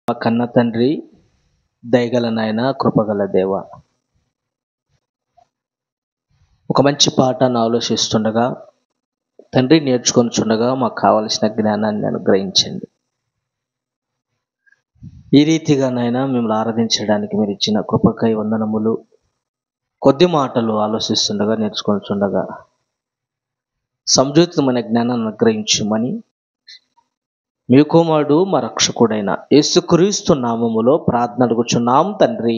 మా కన్న తండ్రి, దయగల నాయన, కృపగల దేవ, ఒక మంచి పాఠాన్ని ఆలోచిస్తుండగా తండ్రి నేర్చుకొనిచుండగా మాకు కావలసిన జ్ఞానాన్ని అనుగ్రహించండి. ఈ రీతిగా నాయన మిమ్మల్ని ఆరాధించడానికి మీరు ఇచ్చిన కృపకై వందనములు. కొద్ది మాటలు ఆలోచిస్తుండగా నేర్చుకొనిచుండగా సంజూతమైన జ్ఞానాన్ని అనుగ్రహించమని మీ కుమారుడు మా రక్షకుడైన యేసుక్రీస్తు నామములో ప్రార్థన అడుగుచున్నాం తండ్రి,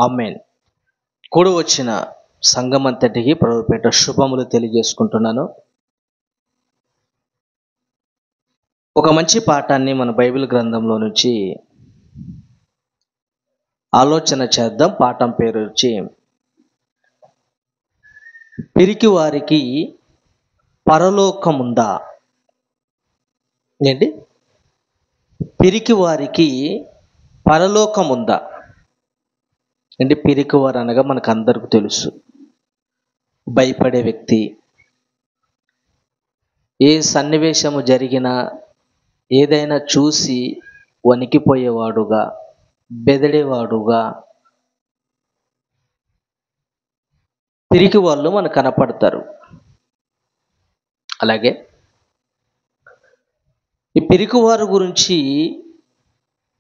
ఆమేన్. కూడి వచ్చిన సంఘమంతటికి ప్రభుపేట శుభములు తెలియజేసుకుంటున్నాను. ఒక మంచి పాఠాన్ని మన బైబిల్ గ్రంథంలో నుంచి ఆలోచన చేద్దాం. పాఠం పేరు వచ్చి పిరికి వారికి పరలోకముందా. ఏంటి? పిరికి వారికి పరలోకముందా. అంటే పిరికివారు అనగా మనకు అందరికీ తెలుసు, భయపడే వ్యక్తి, ఏ సన్నివేశము జరిగినా ఏదైనా చూసి వణికిపోయేవాడుగా, బెదిరేవాడుగా పిరికి వాళ్ళు మనకు కనపడతారు. అలాగే ఈ పిరికివారు గురించి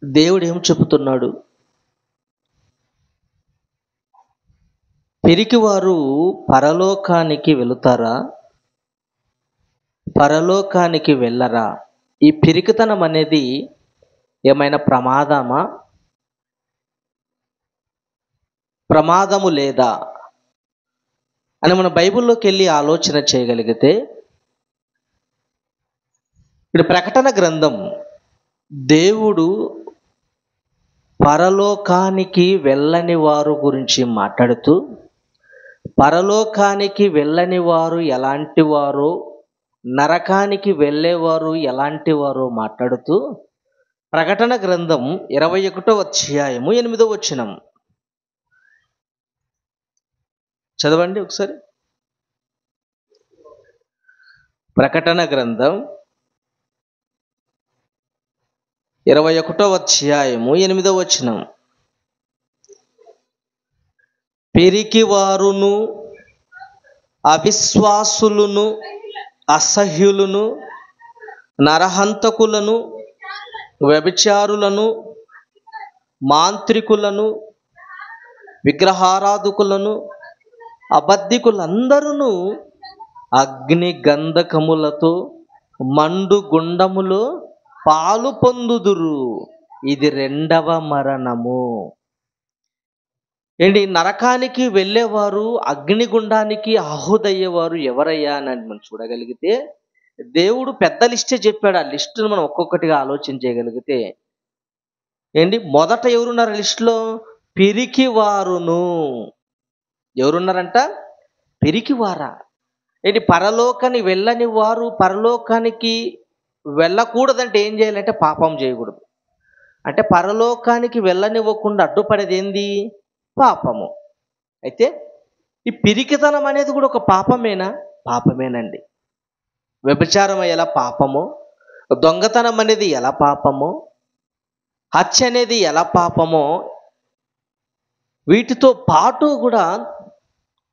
దేవుడు ఏం చెబుతున్నాడు? పిరికివారు పరలోకానికి వెళుతారా, పరలోకానికి వెళ్ళరా? ఈ పిరికితనం అనేది ఏమైనా ప్రమాదము లేదా అని మన బైబిల్లోకి వెళ్ళి ఆలోచన చేయగలిగితే, ఇప్పుడు ప్రకటన గ్రంథం దేవుడు పరలోకానికి వెళ్ళని వారు గురించి మాట్లాడుతూ, పరలోకానికి వెళ్ళని వారు ఎలాంటి వారో, నరకానికి వెళ్ళేవారు ఎలాంటి వారో మాట్లాడుతూ ప్రకటన గ్రంథం 21వ అధ్యాయము 8వ వచనం చదవండి ఒకసారి. ప్రకటన గ్రంథం 21వ అధ్యాయము 8వ వచనం. పిరికివారును, అవిశ్వాసులను, అసహ్యులను, నరహంతకులను, వ్యభిచారులను, మాంత్రికులను, విగ్రహారాధకులను, అబద్ధికులందరూ అగ్ని గంధకములతో మండు గుండములో పాలు పొందుదురు. ఇది రెండవ మరణము. ఏంటి? నరకానికి వెళ్ళేవారు, అగ్నిగుండానికి ఆహుదయ్యేవారు ఎవరయ్యా అని మనం చూడగలిగితే దేవుడు పెద్ద లిస్టే చెప్పాడు. ఆ లిస్టును మనం ఒక్కొక్కటిగా ఆలోచన చేయగలిగితే ఏంటి, మొదట ఎవరున్నారు లిస్టులో? పిరికివారును. ఎవరున్నారంట? పిరికివారా. ఏంటి? పరలోకానికి వెళ్ళని వారు పరలోకానికి వెళ్ళకూడదంటే ఏం చేయాలంటే పాపం చేయకూడదు. అంటే పరలోకానికి వెళ్ళనివ్వకుండా అడ్డుపడేది ఏంది? పాపము. అయితే ఈ పిరికితనం అనేది కూడా ఒక పాపమేనా? పాపమేనండి. వ్యభిచారం ఎలా పాపమో, దొంగతనం అనేది ఎలా పాపమో, హత్య అనేది ఎలా పాపమో, వీటితో పాటు కూడా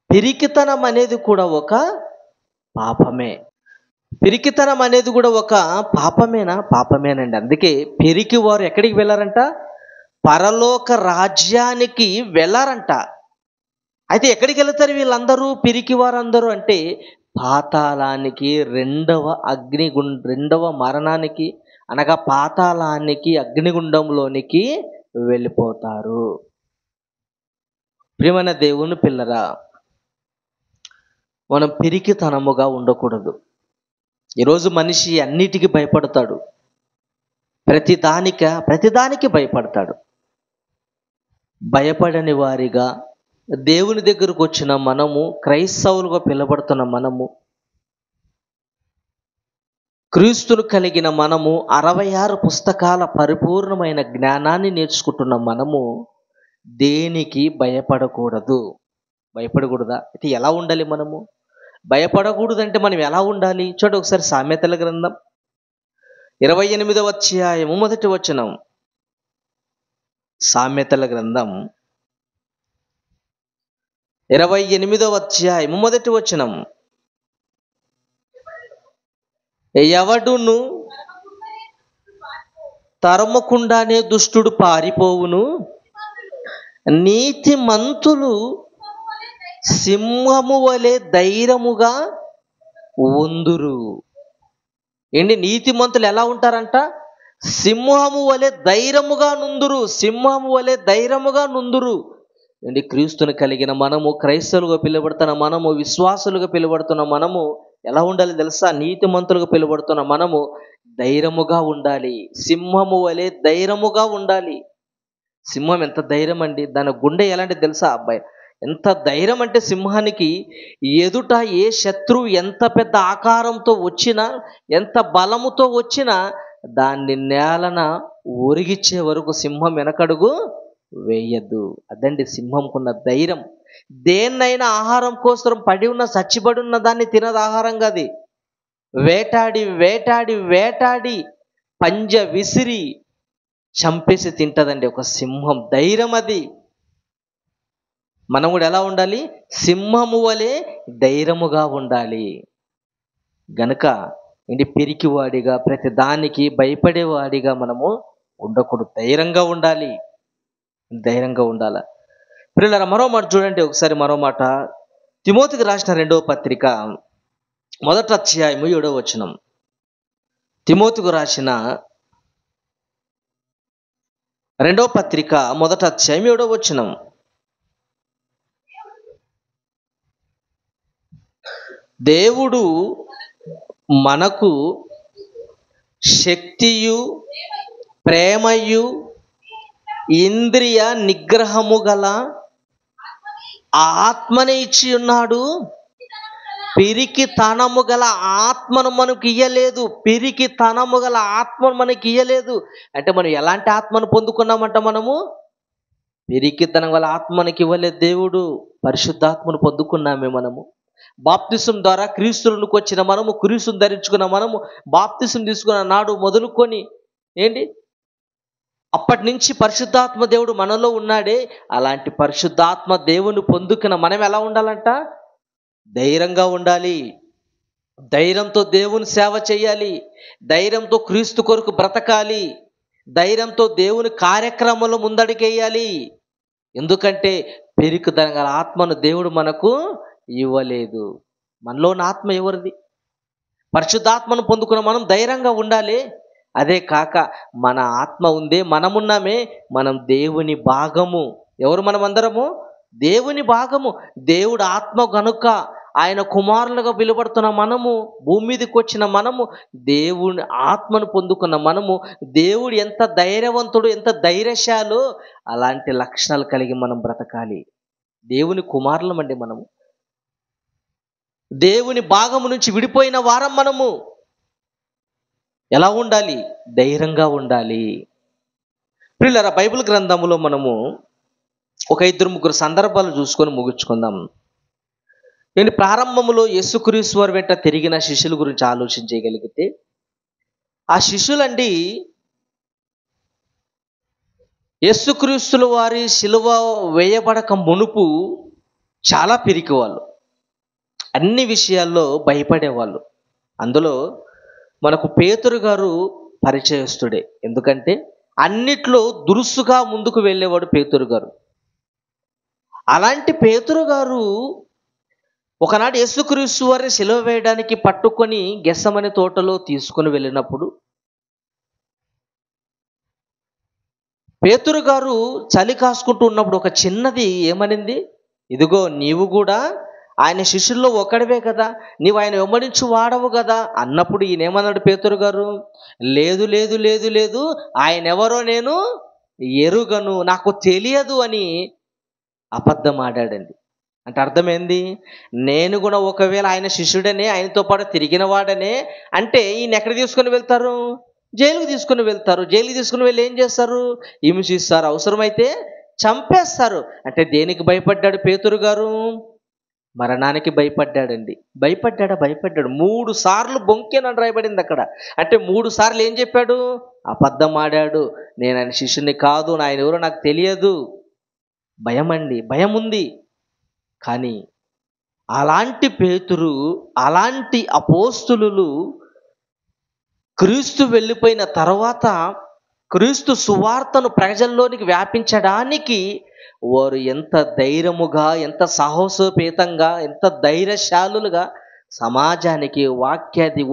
పిరికితనం అనేది కూడా ఒక పాపమే. పిరికితనం అనేది కూడా ఒక పాపమేనా? పాపమేనండి. అందుకే పిరికి వారు ఎక్కడికి వెళ్ళారంట? పరలోక రాజ్యానికి వెళ్ళారంట. అయితే ఎక్కడికి వెళతారు వీళ్ళందరూ? పిరికి వారందరూ అంటే పాతాళానికి, రెండవ మరణానికి అనగా పాతాళానికి, అగ్నిగుండంలోనికి వెళ్ళిపోతారు. ప్రియమైన దేవుని పిల్లరా, మనం పిరికితనముగా ఉండకూడదు. ఈరోజు మనిషి అన్నిటికీ భయపడతాడు, ప్రతిదానికి భయపడతాడు. భయపడని వారిగా దేవుని దగ్గరకు వచ్చిన మనము, క్రైస్తవులుగా పిలబడుతున్న మనము, క్రీస్తును కలిగిన మనము, 66 పుస్తకాల పరిపూర్ణమైన జ్ఞానాన్ని నేర్చుకుంటున్న మనము దేనికి భయపడకూడదు. భయపడకూడదా? అయితే ఎలా ఉండాలి మనము? భయపడకూడదంటే మనం ఎలా ఉండాలి? చూడండి ఒకసారి సామెతల గ్రంథం 28వ అధ్యాయము 1వ వచనం. సామెతల గ్రంథం 28వ అధ్యాయం మొదటి వచనం. ఎవడును తరమకుండానే దుష్టుడు పారిపోవును, నీతిమంతులు సింహము వలె ధైర్యముగా ఉందురు. ఏంటి, నీతిమంతులు ఎలా ఉంటారంట? సింహము వలె ధైర్యముగా నుందురు. సింహము వలె ధైర్యముగా నుందురు. ఏంటి, క్రీస్తుని కలిగిన మనము, క్రైస్తవులుగా పిలువబడుతున్న మనము, విశ్వాసులుగా పిలువబడుతున్న మనము ఎలా ఉండాలి తెలుసా? నీతిమంతులుగా పిలువబడుతున్న మనము ధైర్యముగా ఉండాలి. సింహము వలె ధైర్యముగా ఉండాలి. సింహం ఎంత ధైర్యం అండి! దాని గుండె ఎలాంటి తెలుసా అబ్బాయి? ఎంత ధైర్యం అంటే సింహానికి ఎదుట ఏ శత్రువు ఎంత పెద్ద ఆకారంతో వచ్చినా, ఎంత బలముతో వచ్చినా దాన్ని నేలన ఒరిగిచ్చే వరకు సింహం వెనకడుగు వేయద్దు. అదండి సింహంకున్న ధైర్యం. దేన్నైనా ఆహారం కోసం పడి ఉన్న, చచ్చిబడి ఉన్న దాన్ని తినదు ఆహారంగా. అది వేటాడి వేటాడి వేటాడి పంజ విసిరి చంపేసి తింటదండి ఒక సింహం. ధైర్యం అది. మనం కూడా ఎలా ఉండాలి? సింహము వలె ధైర్యముగా ఉండాలి. గనుక ఏంటి, పిరికివాడిగా, ప్రతి దానికి భయపడేవాడిగా మనము ఉండకూడదు. ధైర్యంగా ఉండాలి. ధైర్యంగా ఉండాలి. పిల్లల మరో మాట చూడండి ఒకసారి. మరో మాట తిమోతికి రాసిన 2వ పత్రిక 1వ అధ్యాయం 7వ వచనం. తిమోతికి రాసిన 2వ పత్రిక 1వ అధ్యాయం 7వ వచనం. దేవుడు మనకు శక్తియు ప్రేమయు ఇంద్రియ నిగ్రహము గల ఆత్మని ఇచ్చి ఉన్నాడు. పిరికితనము గల ఆత్మను మనకు ఇయ్యలేదు. పిరికితనము గల ఆత్మను మనకి ఇయ్యలేదు. అంటే మనం ఎలాంటి ఆత్మను పొందుకున్నామంట? మనము పిరికితనం గల ఆత్మనికి ఇవ్వలేదు దేవుడు. పరిశుద్ధాత్మను పొందుకున్నామే మనము. బాప్తిసం ద్వారా క్రీస్తులకు వచ్చిన మనము, క్రీస్తుని ధరించుకున్న మనము, బాప్తిసం తీసుకున్న నాడు మొదలుకొని ఏంటి, అప్పటి నుంచి పరిశుద్ధాత్మ దేవుడు మనలో ఉన్నాడే. అలాంటి పరిశుద్ధాత్మ దేవుని పొందుకున్న మనం ఎలా ఉండాలంట? ధైర్యంగా ఉండాలి. ధైర్యంతో దేవుని సేవ చేయాలి. ధైర్యంతో క్రీస్తు కొరకు బ్రతకాలి. ధైర్యంతో దేవుని కార్యక్రమంలో ముందడుగేయాలి. ఎందుకంటే పెరికితనం గల ఆత్మను దేవుడు మనకు ఇవ్వలేదు. మనలోని ఆత్మ ఎవరిది? పరిశుద్ధాత్మను పొందుకున్న మనం ధైర్యంగా ఉండాలి. అదే కాక మన ఆత్మ ఉందే, మనమున్నామే, మనం దేవుని భాగము. ఎవరు? మనమందరము దేవుని భాగము. దేవుడు ఆత్మ కనుక ఆయన కుమారులుగా పిలువబడుతున్న మనము, భూమి మీదకి వచ్చిన మనము, దేవుని ఆత్మను పొందుకున్న మనము, దేవుడు ఎంత ధైర్యవంతుడు, ఎంత ధైర్యశాలో, అలాంటి లక్షణాలు కలిగి మనం బ్రతకాలి. దేవుని కుమారులమండి మనము. దేవుని భాగము నుంచి విడిపోయిన వారం మనము. ఎలా ఉండాలి? ధైర్యంగా ఉండాలి. ప్రియులారా, బైబిల్ గ్రంథములో మనము ఒక 2-3 సందర్భాలు చూసుకొని ముగించుకుందాం. నేను ప్రారంభంలో యేసుక్రీస్తు వారి వెంట తిరిగిన శిష్యుల గురించి ఆలోచించగలిగితే, ఆ శిష్యులండి యేసుక్రీస్తుల వారి శిలువ వేయబడక మునుపు చాలా పిరికివాళ్ళు. అన్ని విషయాల్లో భయపడేవాళ్ళు. అందులో మనకు పేతురు గారు పరిచయస్తుడే. ఎందుకంటే అన్నిట్లో దురుసుగా ముందుకు వెళ్ళేవాడు పేతురు గారు. అలాంటి పేతురు గారు ఒకనాడు యేసుక్రీస్తు వారిని సిలువ వేయడానికి పట్టుకొని గెత్సెమనే తోటలో తీసుకుని వెళ్ళినప్పుడు పేతురు గారు చలి కాసుకుంటూ ఉన్నప్పుడు ఒక చిన్నది ఏమనింది? ఇదిగో నీవు కూడా ఆయన శిష్యుల్లో ఒకడివే కదా, నీవు ఆయన వెంబడించు వాడవు కదా అన్నప్పుడు ఈయన ఏమన్నాడు? పేతురు గారు, లేదు లేదు లేదు లేదు, ఆయన ఎవరో నేను ఎరుగను, నాకు తెలియదు అని అబద్ధం ఆడాడండి. అంటే అర్థమైంది, నేను కూడా ఒకవేళ ఆయన శిష్యుడనే, ఆయనతో పాటు తిరిగిన వాడనే అంటే ఈయన ఎక్కడ తీసుకొని వెళ్తారు? జైలుకు తీసుకుని వెళ్తారు. జైలుకి తీసుకుని వెళ్ళి ఏం చేస్తారు? హింసిస్తారు, అవసరమైతే చంపేస్తారు. అంటే దేనికి భయపడ్డాడు పేతురు గారు? మరణానికి భయపడ్డాడండి. భయపడ్డాడు. 3 సార్లు బొంకేనని రాయబడింది అక్కడ. అంటే 3 సార్లు ఏం చెప్పాడు? అబద్ధం ఆడాడు. నేను ఆయన శిష్యుని కాదు, ఆయన ఎవరో నాకు తెలియదు. భయం అండి, భయం ఉంది. కానీ అలాంటి పేతురు, అలాంటి అపోస్తులు క్రీస్తు వెళ్ళిపోయిన తర్వాత క్రీస్తు సువార్తను ప్రజల్లోనికి వ్యాపించడానికి వారు ఎంత ధైర్యముగా, ఎంత సాహసోపేతంగా, ఎంత ధైర్యశాలులుగా సమాజానికి వాక్యాది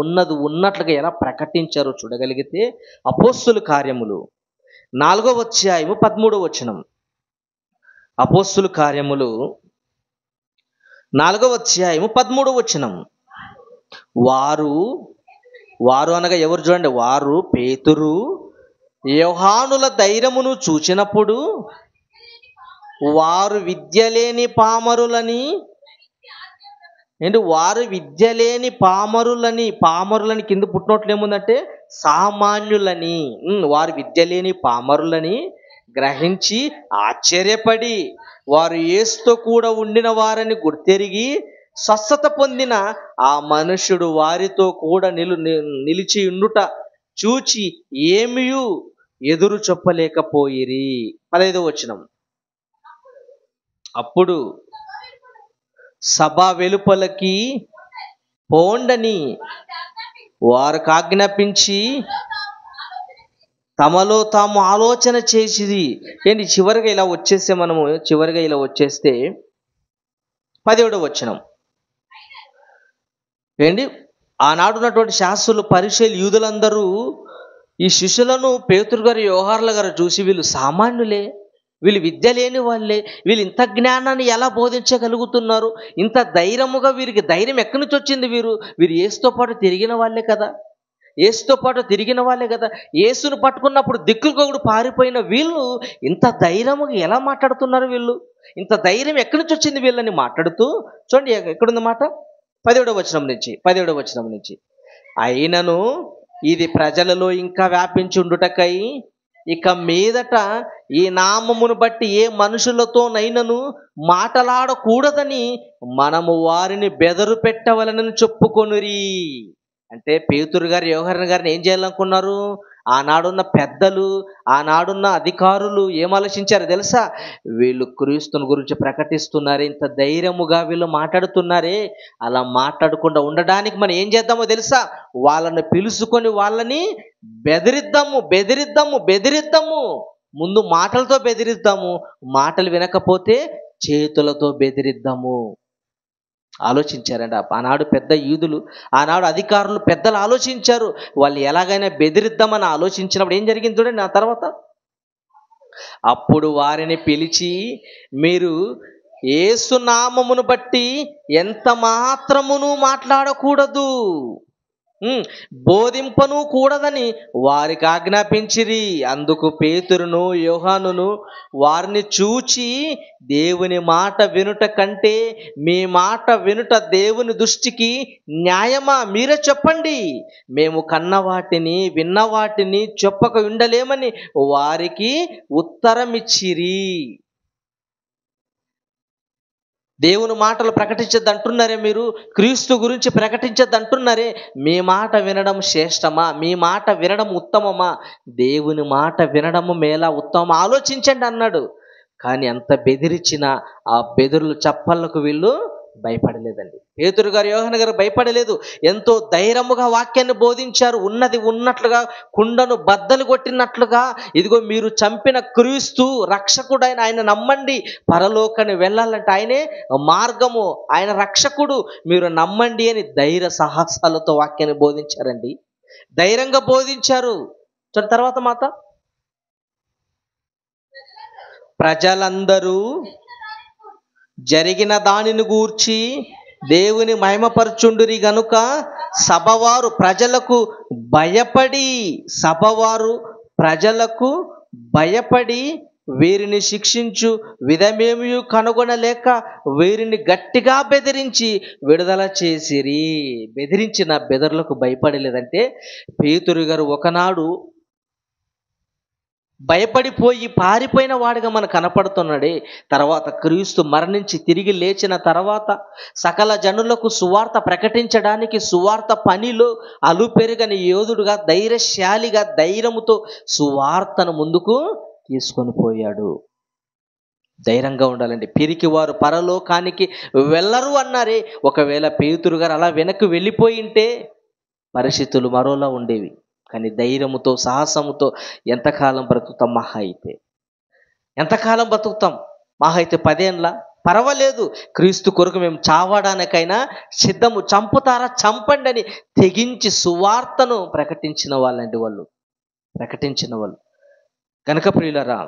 ఉన్నట్లుగా ఎలా ప్రకటించారో చూడగలిగితే అపోస్తుల కార్యములు 4వ అధ్యాయము 13వ వచనం. అపోస్తుల కార్యములు 4వ అధ్యాయము 13వ వచనం. వారు అనగా ఎవరు చూడండి? వారు పేతురు యోహానుల ధైర్యమును చూచినప్పుడు వారు విద్యలేని పామరులని కింద పుట్టినట్లు ఏముందంటే సామాన్యులని, వారు విద్యలేని పామరులని గ్రహించి ఆశ్చర్యపడి వారు యేసుతో కూడా ఉండిన వారని గుర్తెరిగి స్వస్థత పొందిన ఆ మనుష్యుడు వారితో కూడా నిలిచి ఉండుట చూచి ఏమియు ఎదురు చెప్పలేకపోయిరి. 15వ వచనం. అప్పుడు సభ వెలుపలకి పోండని వారికి ఆజ్ఞాపించి తమలో తాము ఆలోచన చేసిది. ఏంటి చివరిగా ఇలా వచ్చేస్తే 17వ వచనం ఏంటి? ఆనాడు ఉన్నటువంటి శాస్త్రులు, పరిసయ్యులు, యూదులందరూ ఈ శిష్యులను పేతురు గారు, యోహానుల గారు చూసి వీళ్ళు సామాన్యులే, వీళ్ళు విద్య లేని వాళ్ళే, వీళ్ళు ఇంత జ్ఞానాన్ని ఎలా బోధించగలుగుతున్నారు, ఇంత ధైర్యముగా వీరికి ధైర్యం ఎక్కడి నుంచి వచ్చింది? వీరు యేసుతో పాటు తిరిగిన వాళ్ళే కదా, యేసును పట్టుకున్నప్పుడు దిక్కులకొకడు పారిపోయిన వీళ్ళు ఇంత ధైర్యముగా ఎలా మాట్లాడుతున్నారు? ఇంత ధైర్యం ఎక్కడి నుంచి వచ్చింది వీళ్ళని మాట్లాడుతూ చూడండి. ఎక్కడుంది మాట? 17వ వచనం నుంచి. అయినను ఇది ప్రజలలో ఇంకా వ్యాపించుండుటకై ఇక మీదట ఈ నామమును బట్టి ఏ మనుషులతోనైనను మాటలాడకూడదని మనము వారిని బెదరు పెట్టవలనని చెప్పుకొనురి. అంటే పేతురు గారు, యోహాను గారిని ఏం చేయాలనుకున్నారు? ఆనాడున్న పెద్దలు, ఆనాడున్న అధికారులు ఏం ఆలోచించారు తెలుసా? వీళ్ళు క్రీస్తుని గురించి ప్రకటిస్తున్నారే, ఇంత ధైర్యముగా వీళ్ళు మాట్లాడుతున్నారే, అలా మాట్లాడకుండా ఉండడానికి మనం ఏం చేద్దామో తెలుసా? వాళ్ళని పిలుచుకొని వాళ్ళని బెదిరిద్దాము. ముందు మాటలతో బెదిరిద్దాము, మాటలు వినకపోతే చేతులతో బెదిరిద్దాము. ఆలోచించారండి. ఆనాడు పెద్ద యూదులు, ఆనాడు అధికారులు, పెద్దలు ఆలోచించారు. వాళ్ళు ఎలాగైనా బెదిరిద్దామని ఆలోచించినప్పుడు ఏం జరిగింది చూడండి. ఆ తర్వాత అప్పుడు వారిని పిలిచి, మీరు యేసు నామమును బట్టి ఎంత మాత్రమును మాట్లాడకూడదు, బోధింపను కూడదని వారికి ఆజ్ఞాపించిరి. అందుకు పేతురును యోహానును వారిని చూచి, దేవుని మాట వినుట కంటే మీ మాట వినుట దేవుని దృష్టికి న్యాయమా? మీరే చెప్పండి. మేము కన్న వాటిని విన్న వాటిని చెప్పక ఉండలేమని వారికి ఉత్తరమిచ్చిరి. దేవుని మాటలు ప్రకటించద్దు అంటున్నారే, మీరు క్రీస్తు గురించి ప్రకటించద్దు అంటున్నారే, మీ మాట వినడం శ్రేష్టమా? మీ మాట వినడం ఉత్తమమా? దేవుని మాట వినడము మేలా, ఉత్తమమా? ఆలోచించండి అన్నాడు. కానీ అంత బెదిరించిన ఆ బెదురులు చప్పళ్ళకు వీళ్ళు భయపడలేదండి. పేతురు గారు, యోహాను గారు భయపడలేదు. ఎంతో ధైర్యముగా వాక్యాన్ని బోధించారు. ఉన్నది ఉన్నట్లుగా, కుండను బద్దలు కొట్టినట్లుగా, ఇదిగో మీరు చంపిన క్రీస్తు రక్షకుడైన ఆయన నమ్మండి, పరలోకాన్ని వెళ్ళాలంటే ఆయనే మార్గము, ఆయన రక్షకుడు, మీరు నమ్మండి అని ధైర్య సాహసాలతో వాక్యాన్ని బోధించారండి. ధైర్యంగా బోధించారు. తర్వాత మాట, ప్రజలందరూ జరిగిన దానిని గూర్చి దేవుని మహిమపరచుండురి గనుక సభవారు ప్రజలకు భయపడి వీరిని శిక్షించు విధమేమీ కనుగొనలేక వీరిని గట్టిగా బెదిరించి విడుదల చేసిరి. బెదిరించిన బెదరులకు భయపడలేదంటే పేతురు గారు ఒకనాడు భయపడిపోయి పారిపోయిన వాడిగా మనకు కనపడుతున్నాడే. తర్వాత క్రీస్తు మరణించి తిరిగి లేచిన తర్వాత సకల జనులకు సువార్త ప్రకటించడానికి సువార్త పనిలో అలుపెరుగని యోధుడుగా, ధైర్యశాలిగా, ధైర్యముతో సువార్తను ముందుకు తీసుకొని పోయాడు. ధైర్యంగా ఉండాలండి. పిరికి వారు పరలోకానికి వెళ్ళరు అన్నారే. ఒకవేళ పేతురు గారు అలా వెనక్కి వెళ్ళిపోయి ఉంటే పరిస్థితులు మరోలా ఉండేవి. కానీ ధైర్యముతో, సాహసముతో ఎంతకాలం బ్రతుకుతాం? ఎంతకాలం బ్రతుకుతాం? మహా అయితే 10 ఏళ్ళ పర్వాలేదు, క్రీస్తు కొరకు మేము చావడానికైనా సిద్ధము, చంపుతారా చంపండి అని తెగించి సువార్తను ప్రకటించిన వాళ్ళు. కనుక ప్రియులరా,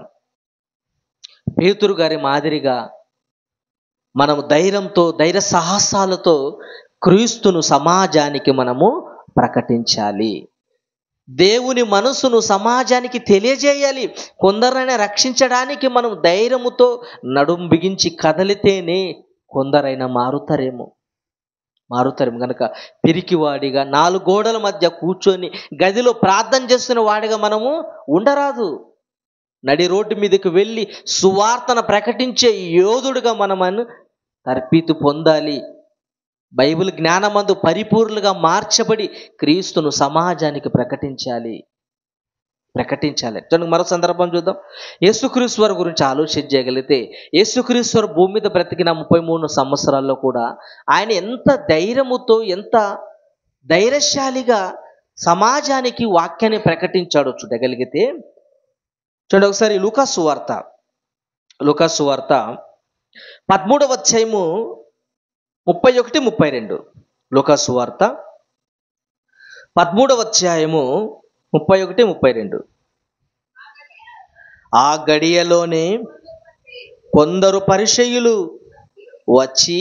పేతురు గారి మాదిరిగా మనము ధైర్యంతో, ధైర్య సాహసాలతో క్రీస్తును సమాజానికి మనము ప్రకటించాలి. దేవుని మనసును సమాజానికి తెలియజేయాలి. కొందరైనా రక్షించడానికి మనం ధైర్యముతో నడుం బిగించి కదలితేనే కొందరైనా మారుతారేమో. కనుక పిరికివాడిగా 4 గోడల మధ్య కూర్చొని గదిలో ప్రార్థన చేస్తున్న వాడిగా మనము ఉండరాదు. నడి రోడ్డు మీదకి వెళ్ళి సువార్తను ప్రకటించే యోధుడుగా మనము తర్పీతు పొందాలి. బైబిల్ జ్ఞానమందు పరిపూర్ణులుగా మార్చబడి క్రీస్తును సమాజానికి ప్రకటించాలి. మరో సందర్భం చూద్దాం. యేసుక్రీస్తు వారి గురించి ఆలోచన చేయగలిగితే, యేసుక్రీస్తు వారు భూమి మీద బ్రతికిన 33 సంవత్సరాల్లో కూడా ఆయన ఎంత ధైర్యముతో, ఎంత ధైర్యశాలిగా సమాజానికి వాక్యాన్ని ప్రకటించాడో చూడగలిగితే, చూడండి ఒకసారి లూకాసు వార్త 13వ అధ్యాయము 31-32. లూకాసు వార్త 13వ అధ్యాయము 31-32. ఆ గడియలోనే కొందరు పరిసయ్యులు వచ్చి,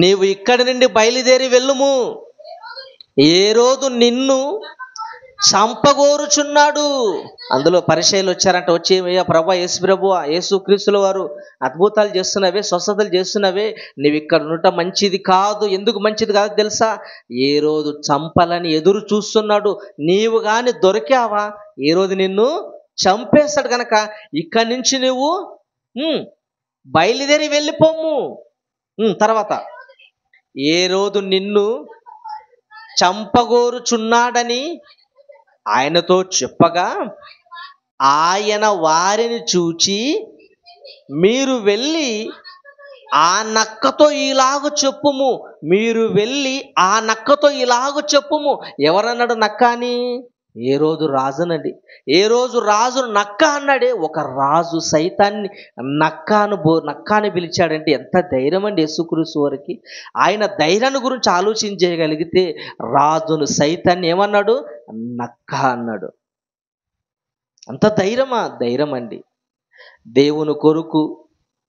నీవు ఇక్కడి నుండి బయలుదేరి వెళ్ళుము, హేరోదు నిన్ను చంపగోరుచున్నాడు. అందులో పరిసయ్యులు వచ్చారంట. వచ్చి, ప్రభా, యేసు క్రీస్తుల వారు అద్భుతాలు చేస్తున్నవే, స్వస్థతలు చేస్తున్నవే, నీవు ఇక్కడ ఉండటం మంచిది కాదు. ఎందుకు మంచిది కాదు తెలుసా? హేరోదు చంపాలని ఎదురు చూస్తున్నాడు. నీవు కానీ దొరికావా హేరోదు నిన్ను చంపేస్తాడు. కనుక ఇక్కడి నుంచి నువ్వు బయలుదేరి వెళ్ళిపోము. తర్వాత హేరోదు నిన్ను చంపగోరుచున్నాడని ఆయనతో చెప్పగా, ఆయన వారిని చూచి, మీరు వెళ్ళి ఆ నక్కతో ఇలాగ చెప్పుము. ఎవరన్నాడు నక్క అని? హేరోదు రాజునండి. హేరోదు రాజును నక్క అన్నాడే. ఒక రాజు సైతాన్ని నక్కాను పిలిచాడంటే ఎంత ధైర్యం అండి యేసుక్రీస్తు వారికి. ఆయన ధైర్యాన్ని గురించి ఆలోచించగలిగితే రాజును సైతాన్ని ఏమన్నాడు? నక్క అన్నాడు. అంత ధైర్యం అండి. దేవుని కొరకు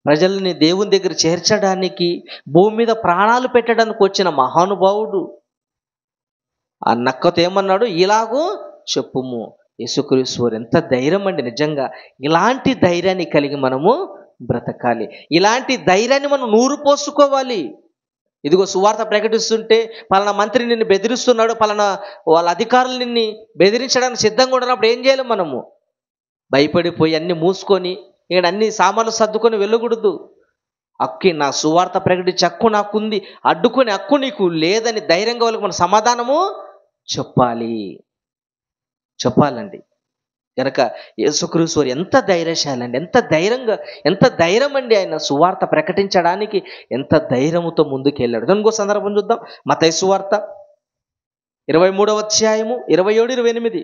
ప్రజల్ని దేవుని దగ్గర చేర్చడానికి భూమి మీద ప్రాణాలు పెట్టడానికి వచ్చిన మహానుభావుడు. ఆ నక్కతో ఏమన్నాడు? ఇలాగూ చెప్పుము. యేసుక్రీస్తు వారు ఎంత ధైర్యం అండి. నిజంగా ఇలాంటి ధైర్యాన్ని కలిగి మనము బ్రతకాలి. ఇలాంటి ధైర్యాన్ని మనం నూరు పోసుకోవాలి. ఇదిగో సువార్త ప్రకటిస్తుంటే పలానా మంత్రి నిన్ను బెదిరిస్తున్నాడు, పలానా వాళ్ళ అధికారులు నిన్ను బెదిరించడానికి సిద్ధంగా ఉన్నప్పుడు ఏం చేయాలి? మనము భయపడిపోయి అన్ని మూసుకొని ఇక్కడ అన్ని సామాన్లు సర్దుకొని వెళ్ళకూడదు. నా సువార్త ప్రకటించే హక్కు నాకుంది, అడ్డుకునే హక్కు నీకు లేదని ధైర్యంగా వాళ్ళకి మన సమాధానము చెప్పాలండి. కనుక యేసుక్రీస్తు వారు ఎంత ధైర్యశాలి అండి, ఎంత ధైర్యం అండి. ఆయన సువార్త ప్రకటించడానికి ఎంత ధైర్యముతో ముందుకు వెళ్ళాడు. ఇంకో సందర్భం చూద్దాం. మత్తయి సువార్త 23వ అధ్యాయము 27-28.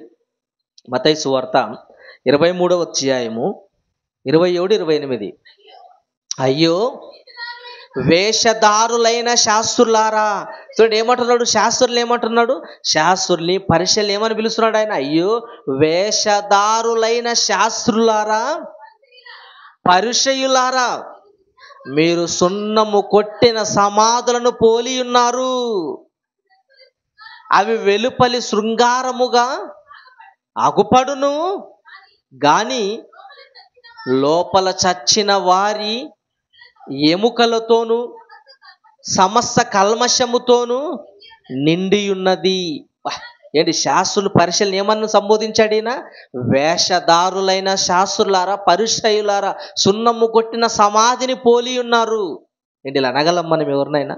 మత్తయి సువార్త 23వ అధ్యాయము 27-28. అయ్యో వేషధారులైన శాస్త్రులారా. చూడండి ఏమంటున్నాడు? శాస్త్రుల్ని పరిసయ్యులు ఏమని పిలుస్తున్నాడు ఆయన? అయ్యో వేషధారులైన శాస్త్రులారా, పరిసయ్యులారా, మీరు సున్నము కొట్టిన సమాధులను పోలి ఉన్నారు. అవి వెలుపలి శృంగారముగా అగుపడును గాని లోపల చచ్చిన వారి ఎముకలతోనూ సమస్త కల్మషముతోనూ నిండి ఉన్నది. ఏంటి శాస్త్రులు పరిశీలన ఏమన్నా సంబోధించాడు ఈయన? వేషధారులైన శాస్త్రులారా, పరిసయ్యులారా, సున్నము కొట్టిన సమాధిని పోలి ఉన్నారు. ఏంటి ఇలా అనగలం మనం ఎవరినైనా?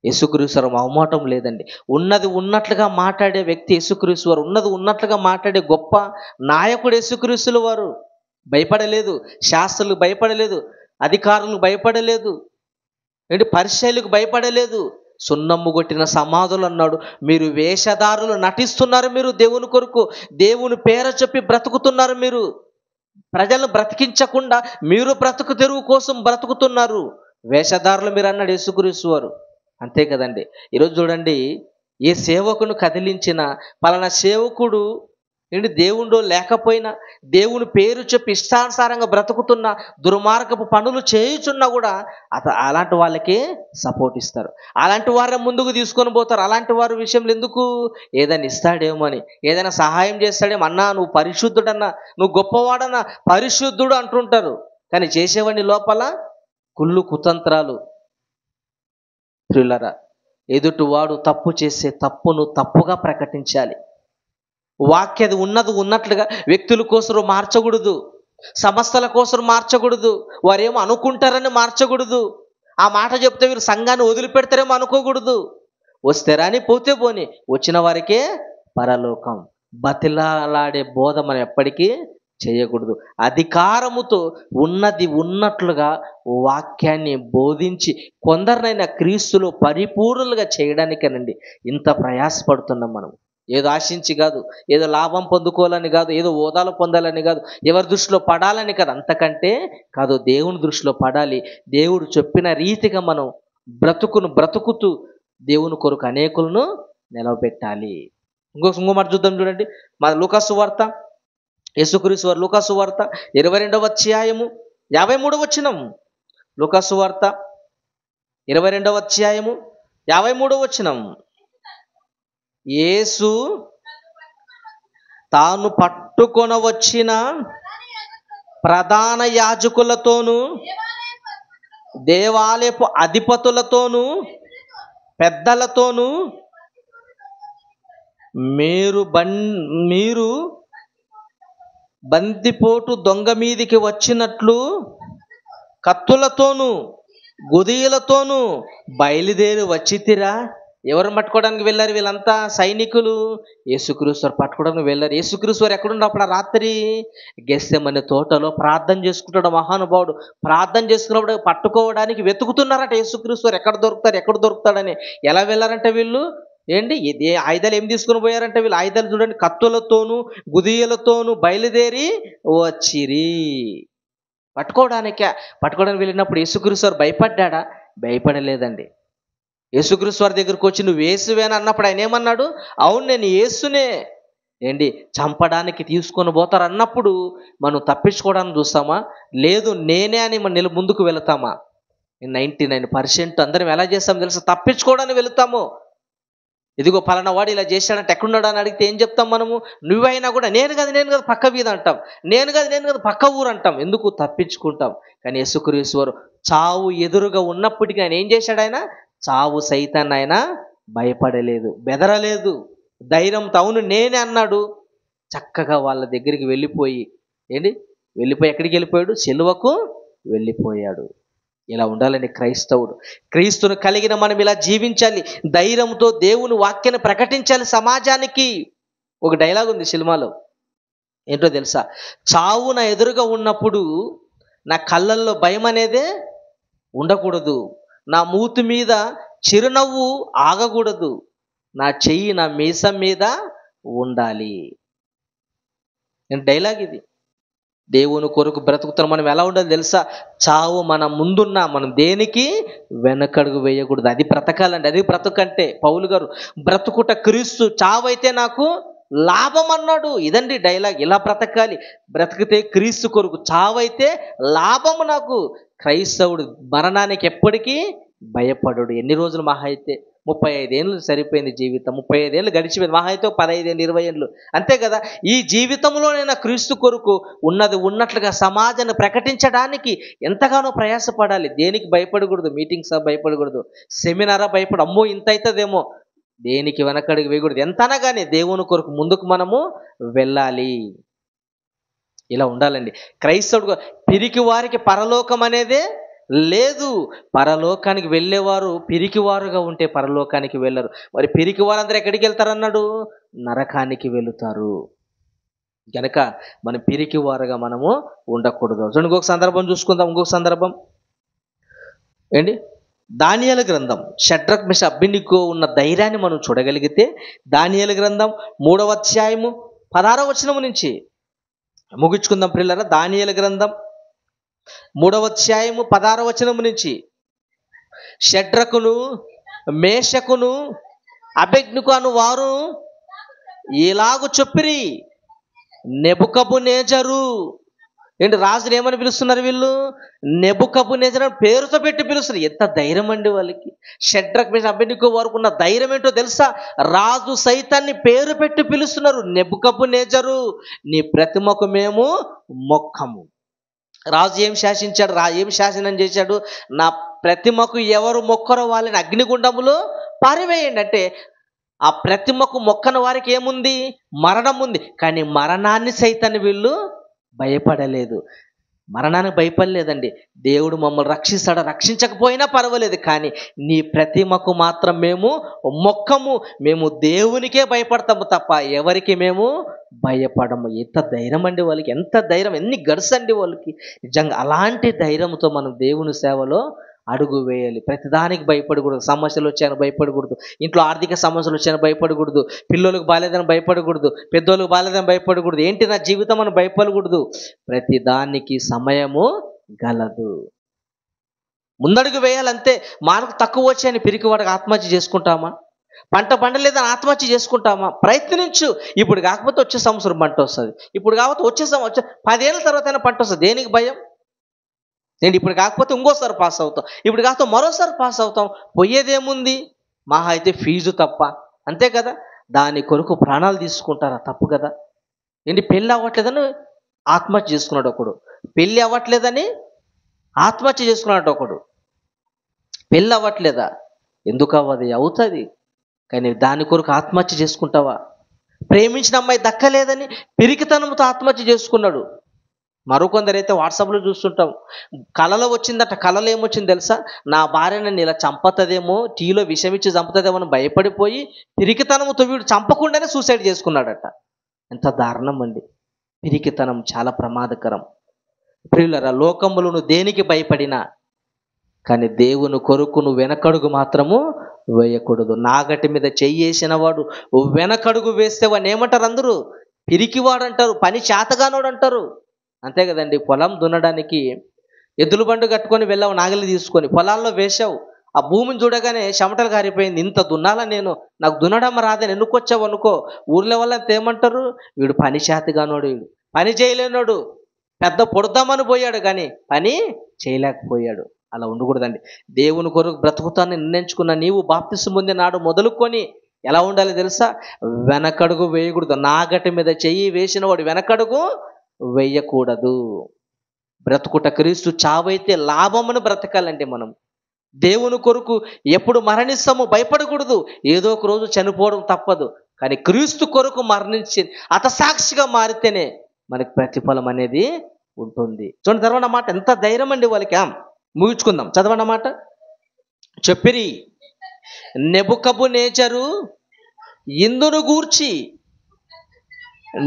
యేసుక్రీస్తు అవమాటం లేదండి. ఉన్నది ఉన్నట్లుగా మాట్లాడే వ్యక్తి యేసుక్రీస్తు వారు. ఉన్నది ఉన్నట్లుగా మాట్లాడే గొప్ప నాయకుడు యేసుక్రీస్తుల వారు. భయపడలేదు, శాస్త్రులకు భయపడలేదు, అధికారులకు భయపడలేదు, ఏంటి పరిసయ్యులకు భయపడలేదు. సున్నమ్ము కొట్టిన సమాధులు అన్నాడు. మీరు వేషధారులు, నటిస్తున్నారు మీరు దేవుని కొరకు, దేవుని పేర చెప్పి బ్రతుకుతున్నారు మీరు. ప్రజలను బ్రతికించకుండా మీరు బ్రతుకు తెరువు కోసం బ్రతుకుతున్నారు. వేషధారులు మీరు అన్నాడు యేసుక్రీస్తు వారు. అంతే కదండి. ఈరోజు చూడండి, ఏ సేవకును కదిలించిన పలానా సేవకుడు ఏంటి దేవుడో లేకపోయినా, దేవుని పేరు చెప్పి ఇష్టానుసారంగా బ్రతుకుతున్న, దుర్మార్గపు పనులు చేయుచున్నా కూడా అలాంటి వాళ్ళకి సపోర్ట్ ఇస్తారు. అలాంటి వారిని ముందుకు తీసుకొని పోతారు. అలాంటి వారి విషయంలో ఎందుకు? ఏదైనా ఇస్తాడేమో అని, ఏదైనా సహాయం చేస్తాడేమో. అన్నా నువ్వు పరిశుద్ధుడన్నా, నువ్వు గొప్పవాడన్నా, పరిశుద్ధుడు అంటుంటారు. కానీ చేసేవాడిని లోపల కుళ్ళు కుతంత్రాలు. ప్రియులారా, ఎదుటివాడు తప్పు చేసే తప్పును తప్పుగా ప్రకటించాలి. వాక్యది ఉన్నది ఉన్నట్లుగా వ్యక్తుల కోసం మార్చకూడదు, సంస్థల కోసం మార్చకూడదు, వారేమో అనుకుంటారని మార్చకూడదు. ఆ మాట చెప్తే వీరు సంఘాన్ని వదిలిపెడతారేమో అనుకోకూడదు. వస్తే రాని, పోతే పోని, వచ్చిన వారికే పరలోకం. బతిలాడే బోధ మనం ఎప్పటికీ చేయకూడదు. అధికారముతో ఉన్నది ఉన్నట్లుగా వాక్యాన్ని బోధించి కొందరినైనా క్రీస్తులో పరిపూర్ణులుగా చేయడానికేనండి ఇంత ప్రయాసపడుతున్నాం మనం. ఏదో ఆశించి కాదు, ఏదో లాభం పొందుకోవాలని కాదు, ఏదో హోదాలు పొందాలని కాదు, ఎవరి దృష్టిలో పడాలని కాదు, అంతకంటే కాదు, దేవుని దృష్టిలో పడాలి. దేవుడు చెప్పిన రీతిగా మనం బ్రతుకుతూ దేవుని కొరకు అనేకులను నిలవబెట్టాలి. ఇంకో మాట చూద్దాం చూడండి, మన లూకాసు వార్త, యేసుక్రీస్తు వారు లూకాసు వార్త 22వ అధ్యాయము 53వ వచనం. లూకాసు వార్త 22వ అధ్యాయము 53వ వచనం. యేసు తాను పట్టుకొన వచ్చిన ప్రధాన యాజకులతోనూ దేవాలయపు అధిపతులతోనూ పెద్దలతోనూ మీరు బందిపోటు దొంగ మీదికి వచ్చినట్లు కత్తులతోనూ గుదియలతోనూ బయలుదేరి వచ్చితిరా. ఎవరిని పట్టుకోవడానికి వెళ్ళారు వీళ్ళంతా? సైనికులు. యేసుక్రీస్తు వారు పట్టుకోవడానికి వెళ్ళారు. యేసుక్రీస్తు వారు ఎక్కడున్నప్పుడు? ఆ రాత్రి గెత్సెమనే తోటలో ప్రార్థన చేసుకుంటాడు మహానుభావుడు. ప్రార్థన చేసుకున్నప్పుడు పట్టుకోవడానికి వెతుకుతున్నారట యేసుక్రీస్తు వారు. ఎక్కడ దొరుకుతాడని. ఎలా వెళ్ళారంటే వీళ్ళు? ఏంటి ఆయుధాలు ఏం తీసుకుని పోయారంటే వీళ్ళు? ఆయుధాలు చూడండి, కత్తులతోనూ గుదియలతోనూ బయలుదేరి వచ్చిరి. పట్టుకోవడానికి వెళ్ళినప్పుడు యేసుక్రీస్తు వారు భయపడ్డా? భయపడలేదండి. యేసుక్రీస్తు వారి దగ్గరకు వచ్చి నువ్వు యేసువేనా అన్నప్పుడు ఆయన ఏమన్నాడు? అవును, నేను యేసునే. ఏంటి చంపడానికి తీసుకొని పోతారు అన్నప్పుడు మనం తప్పించుకోవడానికి చూస్తామా? లేదు, నేనే అని మనం ముందుకు వెళతామా? 99% అందరం ఎలా చేస్తామో తెలుసా? తప్పించుకోవడానికి వెళుతాము. ఇదిగో పలానా వాడు ఇలా చేశాడంటే ఎక్కడున్నాడు అని అడిగితే ఏం చెప్తాం మనము? నువ్వైనా కూడా నేను కదా పక్క వీధి అంటాం, నేను కదా పక్క ఊరు అంటాం. ఎందుకు? తప్పించుకుంటాం. కానీ యేసుక్రీస్తు వారు చావు ఎదురుగా ఉన్నప్పటికీ ఆయన ఏం చేశాడు? ఆయన చావు సైతాన్ని ఆయన భయపడలేదు, బెదరలేదు, ధైర్యంతో అవును నేనే అన్నాడు. చక్కగా వాళ్ళ దగ్గరికి వెళ్ళిపోయి ఎక్కడికి వెళ్ళిపోయాడు? సిలువకు వెళ్ళిపోయాడు. ఇలా ఉండాలని క్రైస్తవుడు. క్రీస్తును కలిగిన మనం ఇలా జీవించాలి. ధైర్యంతో దేవుని వాక్యాన్ని ప్రకటించాలి సమాజానికి. ఒక డైలాగ్ ఉంది సినిమాలో, ఏంటో తెలుసా? చావు నా ఎదురుగా ఉన్నప్పుడు నా కళ్ళల్లో భయం అనేదే ఉండకూడదు, నా మూతి మీద చిరునవ్వు ఆగకూడదు, నా చెయ్యి నా మీసం మీద ఉండాలి. డైలాగ్ ఇది. దేవుని కొరకు బ్రతుకుతున్న మనం ఎలా ఉండాలి తెలుసా? చావు మన ముందున్నా మనం దేనికి వెనకడుగు వేయకూడదు. అది బ్రతకాలండి. అది బ్రతుకంటే. పౌలు గారు బ్రతుకుట క్రీస్తు, చావైతే నాకు లాభం అన్నాడు. ఇదండి డైలాగ్. ఇలా బ్రతకాలి. బ్రతికితే క్రీస్తు కొరకు, చావైతే లాభము నాకు. క్రైస్తవుడు మరణానికి ఎప్పటికీ భయపడడు. ఎన్ని రోజులు? మహా అయితే 35 ఏళ్ళు సరిపోయింది జీవితం. 35 ఏళ్ళు గడిచిపోయింది. మహా అయితే 15 ఏళ్ళు 20 ఏళ్ళు అంతే కదా. ఈ జీవితంలోనైనా క్రీస్తు కొరకు ఉన్నది ఉన్నట్లుగా సమాజాన్ని ప్రకటించడానికి ఎంతగానో ప్రయాసపడాలి. దేనికి భయపడకూడదు? మీటింగ్సా భయపడకూడదు, సెమినారా భయపడు, అమ్మో ఇంత అవుతుందేమో, దేనికి వెనకడుగు వేయకూడదు. ఎంతనా కానీ దేవుని కొరకు ముందుకు మనము వెళ్ళాలి. ఇలా ఉండాలండి క్రైస్తవుడు. పిరికి వారికి పరలోకం అనేదే లేదు. పరలోకానికి వెళ్ళేవారు పిరికివారుగా ఉంటే పరలోకానికి వెళ్ళరు. మరి పిరికి వారందరూ ఎక్కడికి వెళ్తారన్నాడు? నరకానికి వెళుతారు. కనుక మనం పిరికివారుగా మనము ఉండకూడదు. చూడండి ఇంకొక సందర్భం చూసుకుందాం. ఇంకొక సందర్భం ఏంటి? దానియేలు గ్రంథం. షడ్రక్ మెషక్ అబేద్నెగో ఉన్న ధైర్యాన్ని మనం చూడగలిగితే దానియేలు గ్రంథం 3వ అధ్యాయము 16వ వచనం నుంచి ముగించుకుందాం ప్రియులారా. దానియేలు గ్రంథం 3వ అధ్యాయము 16వ వచనం నుంచి షడ్రకును మేషకును అబేద్నెగో అను వారు ఇలాగు చెప్పిరి, నెబుకద్నెజరు. ఏంటి రాజుని ఏమని పిలుస్తున్నారు వీళ్ళు? నెబుకద్నెజరు పేరుతో పెట్టి పిలుస్తున్నారు. ఎంత ధైర్యం అండి వాళ్ళకి. షడ్రక్ మెషక్ అబేద్నెగో వారికి ఉన్న ధైర్యం ఏంటో తెలుసా? రాజు సైతాన్ని పేరు పెట్టి పిలుస్తున్నారు. నెబుకద్నెజరు, నీ ప్రతిమకు మేము మొక్కము. రాజు ఏం శాసించాడు? ఏం శాసనం చేశాడు? నా ప్రతిమకు ఎవరు మొక్కరో వాళ్ళని అగ్నిగుండములో పారివేయండి. అంటే ఆ ప్రతిమకు మొక్కని వారికి ఏముంది? మరణం ఉంది. కానీ మరణాన్ని సైతాన్ని వీళ్ళు భయపడలేదు. మరణానికి భయపడలేదండి. దేవుడు మమ్మల్ని రక్షిస్తాడు, రక్షించకపోయినా పర్వాలేదు, కానీ నీ ప్రతిమకు మాత్రం మేము మొక్కము. మేము దేవునికే భయపడతాము తప్ప ఎవరికి మేము భయపడము. ఎంత ధైర్యం అండి వాళ్ళకి, ఎంత ధైర్యం, ఎన్ని గడుసు అండి వాళ్ళకి. నిజంగా అలాంటి ధైర్యంతో మనం దేవుని సేవలో అడుగు వేయాలి. ప్రతిదానికి భయపడకూడదు. సమస్యలు వచ్చాయని భయపడకూడదు. ఇంట్లో ఆర్థిక సమస్యలు వచ్చాయని భయపడకూడదు. పిల్లలకు బాలేదని భయపడకూడదు. పెద్దోళ్ళకి బాలేదని భయపడకూడదు. ఏంటి నా జీవితం అని భయపడకూడదు. ప్రతిదానికి సమయము గలదు. ముందడుగు వేయాలంతే. మార్కు తక్కువ వచ్చాయని పిరికివాడికి ఆత్మహత్య చేసుకుంటామా? పంట పండలేదని ఆత్మహత్య చేసుకుంటామా? ప్రయత్నించు. ఇప్పుడు కాకపోతే వచ్చే సంవత్సరం పంట వస్తుంది. ఇప్పుడు కాకపోతే వచ్చే 10 ఏళ్ళ తర్వాత పంట వస్తుంది. దేనికి భయం? నేను ఇప్పుడు కాకపోతే ఇంకోసారి పాస్ అవుతాం, ఇప్పుడు కాకపోతే మరోసారి పాస్ అవుతాం. పోయేదేముంది? మహా అయితే ఫీజు తప్ప, అంతే కదా. దాని కొరకు ప్రాణాలు తీసుకుంటారా? తప్పు కదా. ఏంటి? పెళ్ళి అవ్వట్లేదని ఆత్మహత్య చేసుకున్నాడు ఒకడు. పెళ్ళి అవ్వట్లేదని ఆత్మహత్య చేసుకున్నాడు ఒకడు. పెళ్ళి అవ్వట్లేదా? ఎందుకు అవ్వదు? అవుతుంది. కానీ దాని కొరకు ఆత్మహత్య చేసుకుంటావా? ప్రేమించిన అమ్మాయి దక్కలేదని పిరికితనంతో ఆత్మహత్య చేసుకున్నాడు. మరికొందరు అయితే వాట్సాప్లో చూస్తుంటాం, కళలో వచ్చిందట. కళలో ఏమొచ్చింది తెలుసా? నా భార్య నన్ను ఇలా చంపుతుందేమో, టీలో విషం ఇచ్చి చంపుతుందేమో అని భయపడిపోయి పిరికితనంతో వీడు చంపకుండానే సూసైడ్ చేసుకున్నాడట. ఎంత దారుణం అండి. పిరికితనం చాలా ప్రమాదకరం. ప్రియులారా, లోకములో నువ్వు దేనికి భయపడినా కానీ దేవుని కొరకు నువ్వు వెనకడుగు మాత్రము వేయకూడదు. నాగటి మీద చెయ్యేసిన వాడు వెనకడుగు వేస్తే వాడిని ఏమంటారు? అందరూ పిరికివాడు అంటారు, పని చేతగానోడు అంటారు. అంతే కదండి. పొలం దున్నడానికి ఎద్దుల బండు కట్టుకొని వెళ్ళావు, నాగలి తీసుకొని పొలాల్లో వేసావు. ఆ భూమిని చూడగానే చెమటలు కారిపోయింది. ఇంత దున్నాలా నేను, నాకు దున్నడం రాదని ఎన్నుకొచ్చావు అనుకో, ఊర్లో వాళ్ళంతా ఏమంటారు? వీడు పని చేతగానోడు, వీడు పని చేయలేనోడు, పెద్ద పొడదామని పోయాడు కానీ పని చేయలేకపోయాడు. అలా ఉండకూడదండి. దేవుని కొరకు బ్రతుకుతాన్ని నిర్ణయించుకున్న నీవు బాప్తిసం పొందిన నాడు మొదలుకొని ఎలా ఉండాలి తెలుసా? వెనకడుగు వేయకూడదు. నాగటి మీద చెయ్యి వేసిన వాడు వెనకడుగు వేయకూడదు. బ్రతుకుట క్రీస్తు, చావైతే లాభమును బ్రతకాలంటే మనం దేవుని కొరకు ఎప్పుడు మరణిస్తామో భయపడకూడదు. ఏదో ఒక రోజు చనిపోవడం తప్పదు, కానీ క్రీస్తు కొరకు మరణించి హతసాక్షిగా మారితేనే మనకి ప్రతిఫలం అనేది ఉంటుంది. చూడండి చదవండి మాట. ఎంత ధైర్యం అండి వాళ్ళకి. ముగించుకుందాం, చదవండి మాట. చెప్పిరి, నెబుకద్నెజరు ఇందును గూర్చి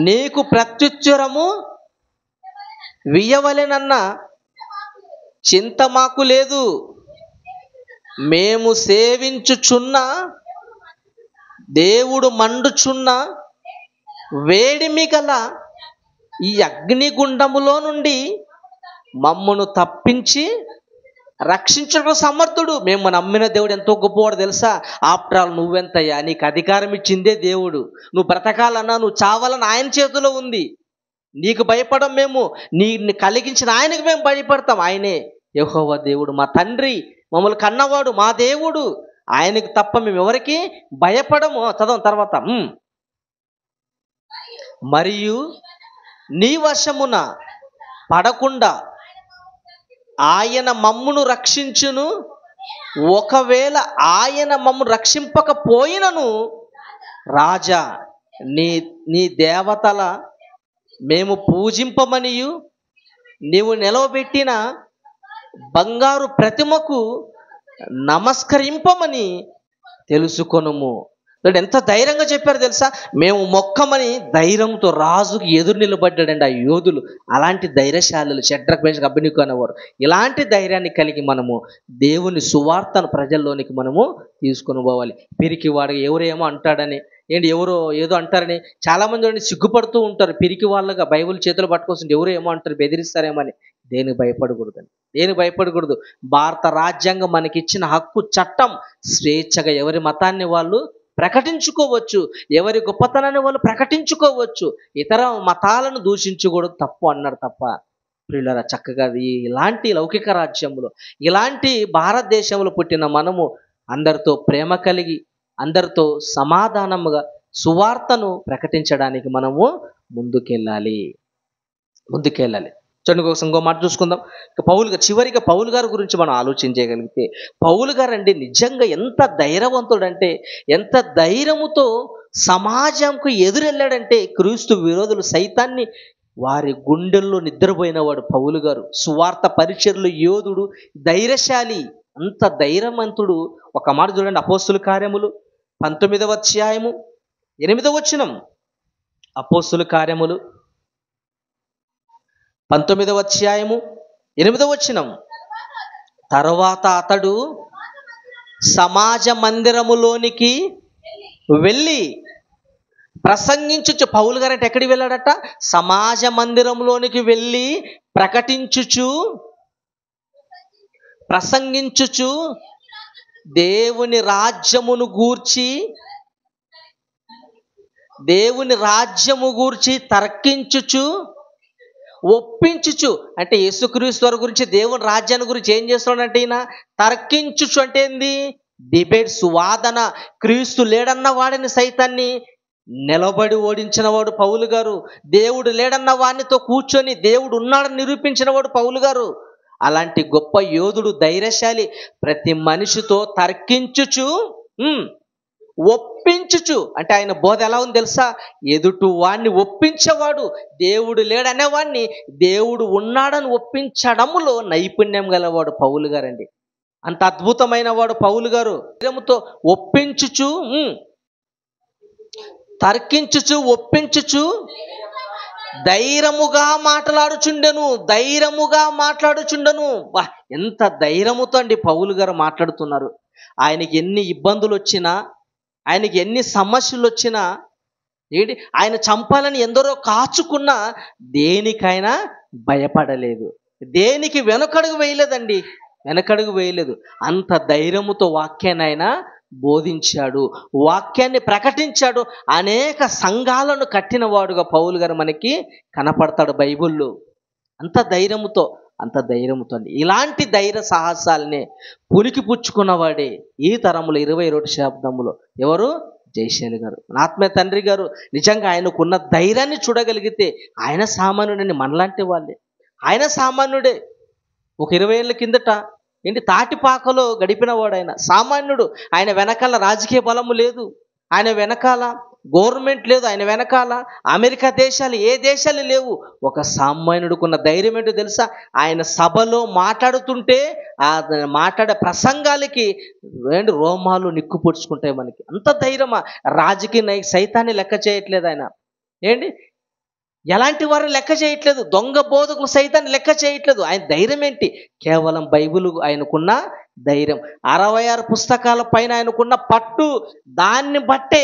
నీకు ప్రత్యుత్తరము వియ్యవలెనన్న చింత మాకు లేదు. మేము సేవించుచున్న దేవుడు మండుచున్న వేడిమి గల ఈ అగ్నిగుండములో నుండి మమ్మను తప్పించి రక్షించడం సమర్థుడు. మేము నమ్మిన దేవుడు ఎంతో గొప్పవాడు తెలుసా? ఆఫ్టర్ ఆల్ నువ్వెంతయ్యా? నీకు అధికారం ఇచ్చిందే దేవుడు. నువ్వు బ్రతకాలన్నా నువ్వు చావాలన్నా ఆయన చేతిలో ఉంది. నీకు భయపడం మేము, నీ కలిగించిన ఆయనకు మేము భయపడతాం. ఆయనే యెహోవా దేవుడు, మా తండ్రి, మమ్మల్ని కన్నవాడు, మా దేవుడు. ఆయనకు తప్ప మేము ఎవరికి భయపడము. చదవం తర్వాత. మరియు నీ వశమున పడకుండా ఆయన మమ్మును రక్షించును ఒకవేళ ఆయన మమ్ము రక్షింపకపోయినను రాజా, నీ నీ దేవతల మేము పూజింపమనియు నీవు నిలవబెట్టిన బంగారు ప్రతిమకు నమస్కరింపమని తెలుసుకొనుము. ఎంత ధైర్యంగా చెప్పారు తెలుసా? మేము మొక్కమని ధైర్యంతో రాజుకి ఎదురు నిలబడ్డాడండి ఆ యోధులు. అలాంటి ధైర్యశాలులు షడ్రక్ మేషక్ అబేద్నెగో అనేవారు. ఇలాంటి ధైర్యాన్ని కలిగి మనము దేవుని సువార్తను ప్రజల్లోనికి మనము తీసుకొని పోవాలి. పిరికి వాడు ఎవరేమో అంటాడని, ఎవరో ఏదో అంటారని చాలామంది సిగ్గుపడుతూ ఉంటారు. పిరికి వాళ్ళగా బైబిల్ చేతులు పట్టుకొస్తుంటే ఎవరో ఏమో అంటారు, బెదిరిస్తారేమని. దేనికి భయపడకూడదండి, దేనికి భయపడకూడదు. భారత రాజ్యాంగం మనకిచ్చిన హక్కు, చట్టం. స్వేచ్ఛగా ఎవరి మతాన్ని వాళ్ళు ప్రకటించుకోవచ్చు, ఎవరి గొప్పతనాన్ని వాళ్ళు ప్రకటించుకోవచ్చు. ఇతర మతాలను దూషించకూడదు, తప్పు అన్నారు తప్ప. ప్రియులారా, చక్కగా ఇలాంటి లౌకిక రాజ్యంలో, ఇలాంటి భారతదేశంలో పుట్టిన మనము అందరితో ప్రేమ కలిగి, అందరితో సమాధానముగా సువార్తను ప్రకటించడానికి మనము ముందుకెళ్ళాలి. చూడండి, కోసం ఇంకో మాట చూసుకుందాం. చివరిగా పౌలు గారి గురించి మనం ఆలోచించగలిగితే, పౌలు గారు అండి నిజంగా ఎంత ధైర్యవంతుడంటే, ఎంత ధైర్యముతో సమాజంకు ఎదురెళ్ళాడంటే, క్రీస్తు విరోధులు సైతాన్ని వారి గుండెల్లో నిద్రపోయినవాడు పౌలు గారు. సువార్త పరిచర్లు యోధుడు, ధైర్యశాలి, అంత ధైర్యవంతుడు. ఒక మాట చూడండి, అపోస్తుల కార్యములు 19వ అధ్యాయము 8వ వచనం. అపోస్తుల కార్యములు 19వ అధ్యాయము 8వ వచనం. తరువాత అతడు సమాజ మందిరములోనికి వెళ్ళి ప్రసంగించుచు, పౌలు గారు అంటే ఎక్కడికి వెళ్ళాడట? సమాజ మందిరంలోనికి వెళ్ళి ప్రసంగించుచు దేవుని రాజ్యము గూర్చి తర్కించుచు, ఒప్పించుచు. అంటే యేసుక్రీస్తు వారి గురించి, దేవుని రాజ్యాన్ని గురించి ఏం చేస్తున్నాడంటే ఈయన తర్కించుచు. అంటే ఏంది? డిబేట్స్, వాదన. క్రీస్తు లేడన్న వాడిని సైతాన్ని నిలబడి ఓడించిన వాడు పౌలు గారు. దేవుడు లేడన్న వాడినితో కూర్చొని దేవుడు ఉన్నాడని నిరూపించిన వాడు పౌలు గారు. అలాంటి గొప్ప యోధుడు, ధైర్యశాలి. ప్రతి మనిషితో తర్కించుచు, ఒప్పించుచు. అంటే ఆయన బోధ ఎలా ఉంది తెలుసా? ఎదుటి వాడిని ఒప్పించేవాడు. దేవుడు లేడనే వాడిని దేవుడు ఉన్నాడని ఒప్పించడంలో నైపుణ్యం గలవాడు పౌలు గారండి. అంత అద్భుతమైన వాడు పౌలు గారు. ధైర్యంతో ఒప్పించుచు, తర్కించుచు, ఒప్పించుచు ధైర్యముగా మాట్లాడుచుండెను. ఎంత ధైర్యముతో అండి పౌలు గారు మాట్లాడుతున్నారు. ఆయనకి ఎన్ని ఇబ్బందులు వచ్చినా, ఆయనకి ఎన్ని సమస్యలు వచ్చినా, ఆయన చంపాలని ఎందరో కాచుకున్నా దేనికైనా భయపడలేదు, దేనికి వెనకడుగు వేయలేదు. అంత ధైర్యముతో వాక్యాన్ని ఆయన బోధించాడు, వాక్యాన్ని ప్రకటించాడు. అనేక సంఘాలను కట్టినవాడుగా పౌలు గారు మనకి కనపడతాడు బైబిల్లో. అంత ధైర్యముతో అండి. ఇలాంటి ధైర్య సాహసాలనే పులికి పుచ్చుకున్నవాడే ఈ తరములో 21వ శతాబ్దంలో ఎవరు? జయశైలి గారు, ఆత్మీయ తండ్రి గారు. నిజంగా ఆయనకున్న ధైర్యాన్ని చూడగలిగితే ఆయన సామాన్యుడని, మనలాంటి వాళ్ళే. ఆయన సామాన్యుడే. ఒక 20 ఏళ్ళ కిందట తాటిపాకలో గడిపినవాడు ఆయన. సామాన్యుడు. ఆయన వెనకాల రాజకీయ బలము లేదు, ఆయన వెనకాల గవర్నమెంట్ లేదు, ఆయన వెనకాల అమెరికా దేశాలు, ఏ దేశాలు లేవు. ఒక సామాన్యుడుకున్న ధైర్యం ఏంటో తెలుసా? ఆయన సభలో మాట్లాడుతుంటే ఆ మాట్లాడే ప్రసంగాలకి రోమాలు నిక్కు పొడుచుకుంటాయి మనకి. అంత ధైర్యమా? రాజకీయ సైతాన్ని లెక్క చేయట్లేదు ఆయన. ఎలాంటి వారిని లెక్క చేయట్లేదు, దొంగ బోధకులు సైతాన్ని లెక్క చేయట్లేదు. ఆయన ధైర్యం ఏంటి? కేవలం బైబిల్ ఆయనకున్న ధైర్యం, 66 పుస్తకాల పైన ఆయనకున్న పట్టు, దాన్ని బట్టే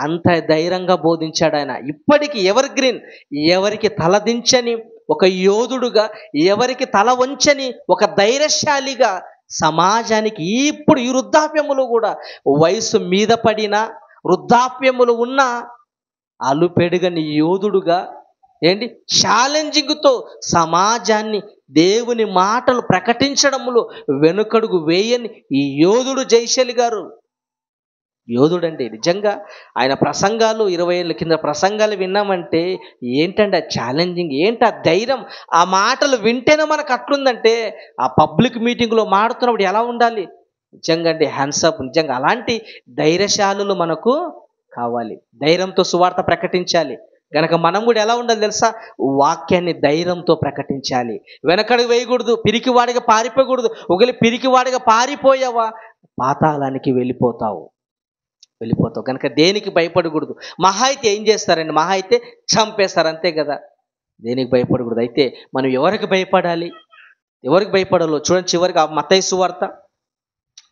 అంత ధైర్యంగా బోధించాడు ఆయన. ఇప్పటికీ ఎవర్ గ్రీన్, ఎవరికి తలదించని ఒక యోధుడుగా, ఎవరికి తల వంచని ఒక ధైర్యశాలిగా సమాజానికి ఇప్పుడు ఈ వృద్ధాప్యములు కూడా, వయసు మీద పడిన వృద్ధాప్యములు ఉన్న అలుపెడుగని యోధుడుగా ఛాలెంజింగ్తో సమాజాన్ని దేవుని మాటలు ప్రకటించడంలో వెనుకడుగు వేయని ఈ యోధుడు జయశైలి గారు. యోధుడండి నిజంగా. ఆయన ప్రసంగాలు 20 ఏళ్ళ కింద ప్రసంగాలు విన్నామంటే ఏంటండి ఆ ఛాలెంజింగ్, ఏంటి ఆ ధైర్యం. ఆ మాటలు వింటేనే మనకు అట్లుందంటే, ఆ పబ్లిక్ మీటింగ్లో మాడుతున్నప్పుడు ఎలా ఉండాలి, నిజంగా అండి, హ్యాండ్సప్. నిజంగా అలాంటి ధైర్యశాలులు మనకు కావాలి. ధైర్యంతో సువార్త ప్రకటించాలి. గనక మనం కూడా ఎలా ఉండాలి తెలుసా? వాక్యాన్ని ధైర్యంతో ప్రకటించాలి. వెనకడుగు వేయకూడదు, పిరికివాడిగా పారిపోకూడదు. ఒకవేళ పిరికివాడిగా పారిపోయావా పాతాళానికి వెళ్ళిపోతావు. కనుక దేనికి భయపడకూడదు. మహా అయితే ఏం చేస్తారండి? మహా అయితే చంపేస్తారు, అంతే కదా. దేనికి భయపడకూడదు. అయితే మనం ఎవరికి భయపడాలి? ఎవరికి భయపడాలో చూడండి. చివరికి మత్తయి సువార్త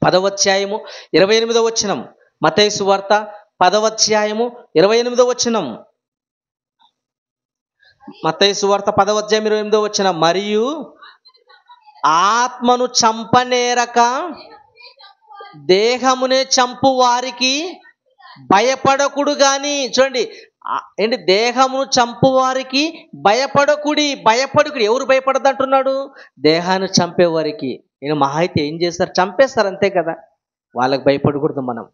10వ అధ్యాయము 28వ వచనం. మత్తయి సువార్త 10వ అధ్యాయము 28వ వచనం. మత్తయి సువార్త 10వ అధ్యాయం 28వ వచనం. మరియు ఆత్మను చంపనేరక దేహమునే చంపు వారికి భయపడకుడు గాని. చూడండి, ఏంటి? దేహమును చంపు వారికి భయపడకుడి. ఎవరు భయపడద్దు అంటున్నాడు? దేహాన్ని చంపేవారికి. నేను మహా అయితే ఏం చేస్తారు? చంపేస్తారు, అంతే కదా. వాళ్ళకి భయపడకూడదు మనం.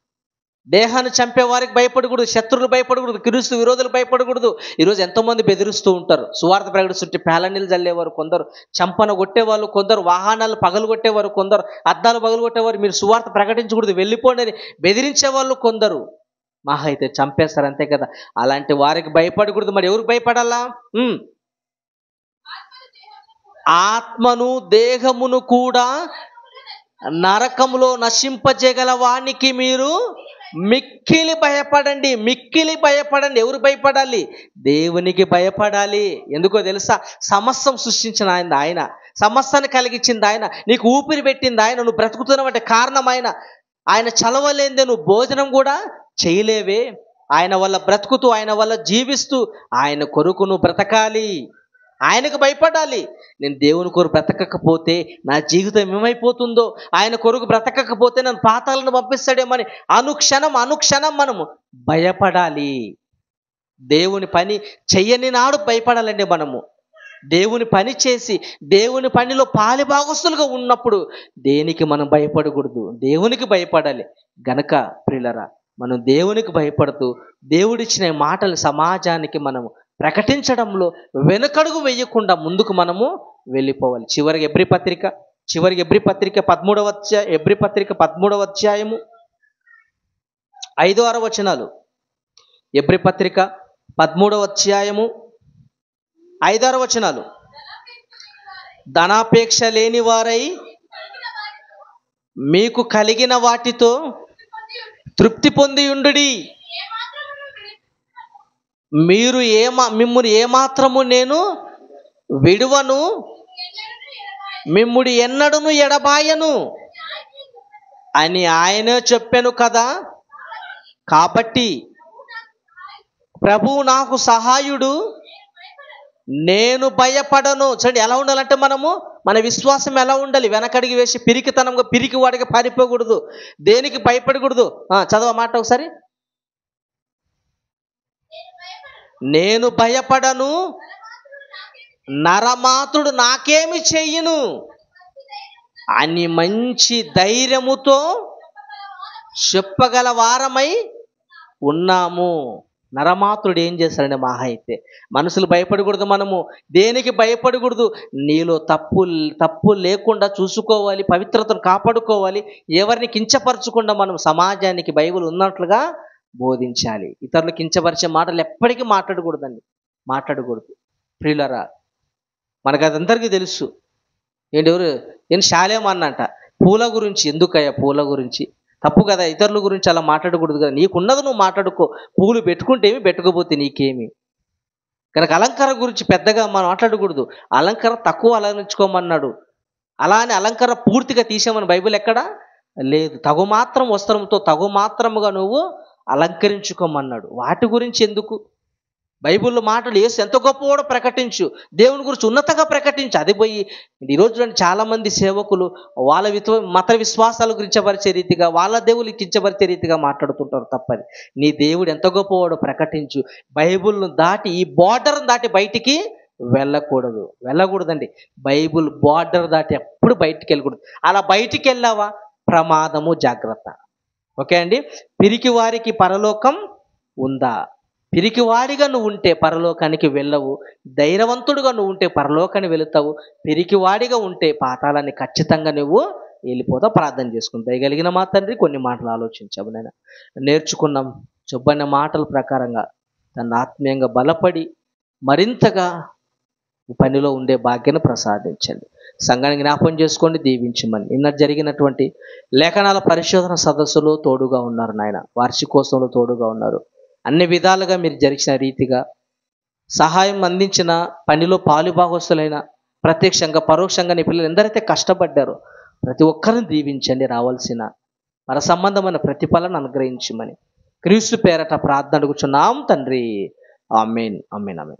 దేహాన్ని చంపే వారికి భయపడకూడదు. శత్రువులు భయపడకూడదు. క్రీస్తు విరోధులు భయపడకూడదు. ఈరోజు ఎంతోమంది బెదిరిస్తూ ఉంటారు. సువార్త ప్రకటిస్తుంటే పేలనీళ్ళు చల్లేవారు కొందరు, చంపన కొట్టేవాళ్ళు కొందరు, వాహనాలు పగలు కొట్టేవారు కొందరు, అద్దాలు పగలు కొట్టేవారు. మీరు సువార్త ప్రకటించకూడదు, వెళ్ళిపోండి అని బెదిరించే వాళ్ళు కొందరు. మహా అయితే చంపేస్తారు, అంతే కదా. అలాంటి వారికి భయపడకూడదు. మరి ఎవరికి భయపడాలా? ఆత్మను దేహమును కూడా నరకములో నశింపజేయగల వానికి మీరు మిక్కిలి భయపడండి. ఎవరు భయపడాలి? దేవునికి భయపడాలి. ఎందుకో తెలుసా? సమస్తం సృష్టించిన ఆయన, సమస్తాన్ని కలిగించింది ఆయన, నీకు ఊపిరి పెట్టింది ఆయన, నువ్వు బ్రతుకుతున్నావంటే కారణం ఆయన చలవలేందే నువ్వు భోజనం కూడా చేయలేవే. ఆయన వల్ల బ్రతుకుతూ, ఆయన వల్ల జీవిస్తూ, ఆయన కొరకు నువ్వు బ్రతకాలి. ఆయనకు భయపడాలి. నేను దేవుని కొరకు బ్రతకకపోతే నా జీవితం ఏమైపోతుందో, ఆయన కొరకు బ్రతకకపోతే నన్ను పాతాలను పంపిస్తాడేమని అనుక్షణం మనము భయపడాలి. దేవుని పని చెయ్యని నాడు భయపడాలండి మనము. దేవుని పని చేసి దేవుని పనిలో పాలిభాగస్తులుగా ఉన్నప్పుడు దేనికి మనం భయపడకూడదు, దేవునికి భయపడాలి. గనక ప్రియులరా, మనం దేవునికి భయపడుతూ దేవుడిచ్చిన మాటలు సమాజానికి మనము ప్రకటించడంలో వెనుకడుగు వేయకుండా ముందుకు మనము వెళ్ళిపోవాలి. చివరికి ఎబ్రీ పత్రిక 13వ అధ్యాయము 5-6 వచనాలు. ఎబ్రీ పత్రిక 13వ అధ్యాయము 5-6 వచనాలు. ధనాపేక్ష లేని వారై మీకు కలిగిన వాటితో తృప్తి పొంది ఉండుడి. మిమ్మును ఏమాత్రము నేను విడువను, మిమ్ముడి ఎన్నడును ఎడబాయను అని ఆయనే చెప్పాను కదా. కాబట్టి ప్రభువు నాకు సహాయుడు, నేను భయపడను. చూడండి ఎలా ఉండాలంటే మన విశ్వాసం ఎలా ఉండాలి? వెనకడిగి వేసి పిరికి వాడికి పారిపోకూడదు, దేనికి భయపడకూడదు. చదవ మాట ఒకసారి. నేను భయపడను, నరమాత్రుడు నాకేమి చెయ్యను అని మంచి ధైర్యముతో చెప్పగల వారమై ఉన్నాము. నరమాత్రుడు ఏం చేస్తాడండి? మహా అయితే మనుషులు భయపడకూడదు, మనము దేనికి భయపడకూడదు. నీలో తప్పు లేకుండా చూసుకోవాలి, పవిత్రతను కాపాడుకోవాలి, ఎవరిని కించపరచకుండా మనం సమాజానికి బైబిల్ ఉన్నట్లుగా బోధించాలి. ఇతరులు కించపరిచే మాటలు ఎప్పటికీ మాట్లాడకూడదు. ప్రియులరా, మనకు అదందరికీ తెలుసు. నేను శాలేమన్నంట పూల గురించి. ఎందుకయ్యా పూల గురించి? తప్పు కదా, ఇతరుల గురించి అలా మాట్లాడకూడదు కదా. నీకున్నది నువ్వు మాట్లాడుకో. పూలు పెట్టుకుంటేమి, పెట్టుకోపోతే నీకేమి. కనుక అలంకారం గురించి పెద్దగా మనం మాట్లాడకూడదు. అలంకారం తక్కువ అలంకరించుకోమన్నాడు. అలా అని అలంకారం పూర్తిగా తీసేమని బైబిల్ ఎక్కడా లేదు. తగుమాత్రం వస్త్రంతో తగుమాత్రముగా నువ్వు అలంకరించుకోమన్నాడు. వాటి గురించి ఎందుకు? బైబిల్లో మాటలు యేసు ఎంత గొప్పవాడో ప్రకటించు, దేవుని గురించి ఉన్నతంగా ప్రకటించు. అది పోయి ఈరోజు చాలామంది సేవకులు వాళ్ళ మత విశ్వాసాలు కించపరిచే రీతిగా, వాళ్ళ దేవుళ్ళు కించపరిచే రీతిగా మాట్లాడుతుంటారు. తప్పది. నీ దేవుడు ఎంత గొప్పవాడో ప్రకటించు. బైబిల్ను దాటి, ఈ బార్డర్ని దాటి బయటికి వెళ్ళకూడదండి. బైబిల్ బార్డర్ దాటి ఎప్పుడు బయటికి వెళ్ళకూడదు. అలా బయటికి వెళ్ళావా ప్రమాదము, జాగ్రత్త. ఓకే అండి. పిరికి వారికి పరలోకం ఉందా? పిరికివాడిగా నువ్వు ఉంటే పరలోకానికి వెళ్ళవు. ధైర్యవంతుడుగా నువ్వు ఉంటే పరలోకాన్ని వెళుతావు. పిరికివాడిగా ఉంటే పాతాళాన్ని ఖచ్చితంగా నువ్వు వెళ్ళిపోతా ప్రార్థన చేసుకుని దయగలిగిన మా తండ్రి కొన్ని మాటలు ఆలోచించాము నాయన, నేర్చుకున్నాం. చెప్పిన మాటల ప్రకారంగా తను ఆత్మీయంగా బలపడి మరింతగా ఈ పనిలో ఉండే భాగ్యాన్ని ప్రసాదించండి. సంఘాన్ని జ్ఞాపకం చేసుకోండి, దీవించమని. నిన్న జరిగినటువంటి లేఖనాల పరిశోధన సదస్సులో తోడుగా ఉన్నారు నాయన, వార్షికోత్సవంలో తోడుగా ఉన్నారు. అన్ని విధాలుగా మీరు జరిగిన రీతిగా సహాయం అందించిన పనిలో పాలుభాగస్తులైన ప్రత్యక్షంగా పరోక్షంగా నీ పిల్లలు ఎందరైతే కష్టపడ్డారో ప్రతి ఒక్కరిని దీవించండి. రావాల్సిన పర సంబంధమైన ప్రతిఫలను అనుగ్రహించమని క్రీస్తు పేరట ప్రార్థన అడుగుచున్నాం తండ్రి. ఆమేన్, ఆమేన్, ఆమేన్.